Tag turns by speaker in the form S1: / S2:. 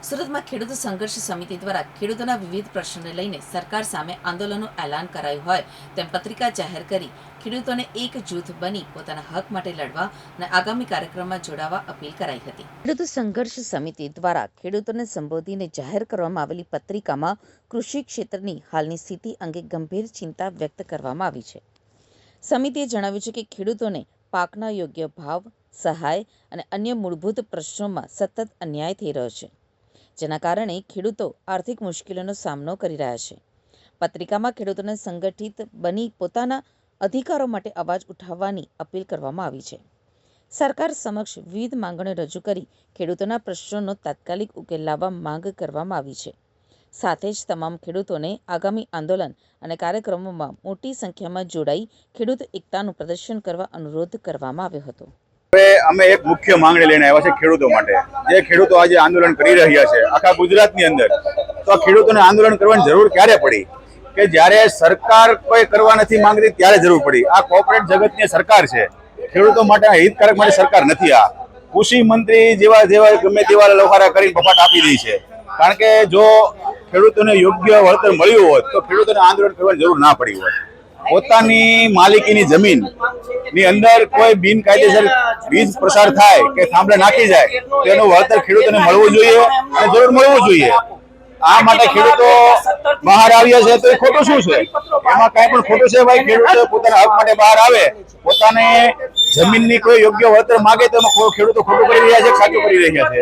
S1: સુરતમાં ખેડૂત સંઘર્ષ સમિતિ દ્વારા ખેડૂતોના વિવિધ પ્રશ્નોને લઈને સરકાર સામે આંદોલનનું એલાન કરાયું હોય તેમ પત્રિકા જાહેર કરી ખેડૂતોને એક જૂથ બની પોતાના હક માટે લડવા અને આગામી કાર્યક્રમમાં જોડાવા અપીલ કરાઈ હતી। ખેડૂત સંઘર્ષ સમિતિ દ્વારા ખેડૂતોને સંબોધીને જાહેર કરવામાં આવેલી પત્રિકામાં કૃષિ ક્ષેત્રની હાલની સ્થિતિ અંગે ગંભીર ચિંતા વ્યક્ત કરવામાં આવી છે। સમિતિએ જણાવ્યું છે કે ખેડૂતોને પાકના યોગ્ય ભાવ, સહાય અને અન્ય મૂળભૂત પ્રશ્નોમાં સતત અન્યાય થઈ રહ્યો છે, જેના કારણે ખેડૂતો આર્થિક મુશ્કેલીઓનો સામનો કરી રહ્યા છે। પત્રિકામાં ખેડૂતોને સંગઠિત બની પોતાના અધિકારો માટે અવાજ ઉઠાવવાની અપીલ કરવામાં આવી છે। સરકાર સમક્ષ વિવિધ માંગણીઓ રજૂ કરી ખેડૂતોના પ્રશ્નોનો તાત્કાલિક ઉકેલ લાવવા માંગ કરવામાં આવી છે। સાથે જ તમામ ખેડૂતોને આગામી આંદોલન અને કાર્યક્રમોમાં મોટી સંખ્યામાં જોડાઈ ખેડૂત એકતાનું પ્રદર્શન કરવા અનુરોધ કરવામાં આવ્યો હતો।
S2: અમે એક મુખ્ય માંગણી લઈને આવ્યા છે ખેડૂતો માટે। જે ખેડૂતો આજે આંદોલન કરી રહ્યા છે આખા ગુજરાતની અંદર, તો આ ખેડૂતોને આંદોલન કરવાની જરૂર ક્યારે પડી કે જ્યારે સરકાર કોઈ કરવા નથી માંગતી ત્યારે જરૂર પડી। આ કોર્પોરેટ જગતની સરકાર છે, ખેડૂતો માટે હિતકારક માટે સરકાર નથી। આ કૃષિ મંત્રી જેવા ગમે તેવા લફારા કરી બફાટ આપી દે છે, કારણ કે જો ખેડૂતોને યોગ્ય વળતર મળ્યું હોત તો ખેડૂતોને આંદોલન કરવાની જરૂર ના પડી હોત। પોતાની માલિકીની જમીન ની અંદર કોઈ બિનકાયદેસર બીજ પ્રસાર થાય કે થાંભલે નાખી જાય તેનું વળતર ખેડૂતોને મળવું જોઈએ અને જરૂર મળવું જોઈએ। આ માટે ખેડૂતો બહાર આવ્યા છે તો એ ખોટું શું છે? એમાં કઈ પણ ખોટું છે ભાઈ? ખેડૂતો પોતાના હક માટે બહાર આવે, પોતાને જમીનની કોઈ યોગ્ય વળતર માંગે તો એમાં ખેડૂતો ખોટું કરી રહ્યા છે, સાચું કરી રહ્યા છે।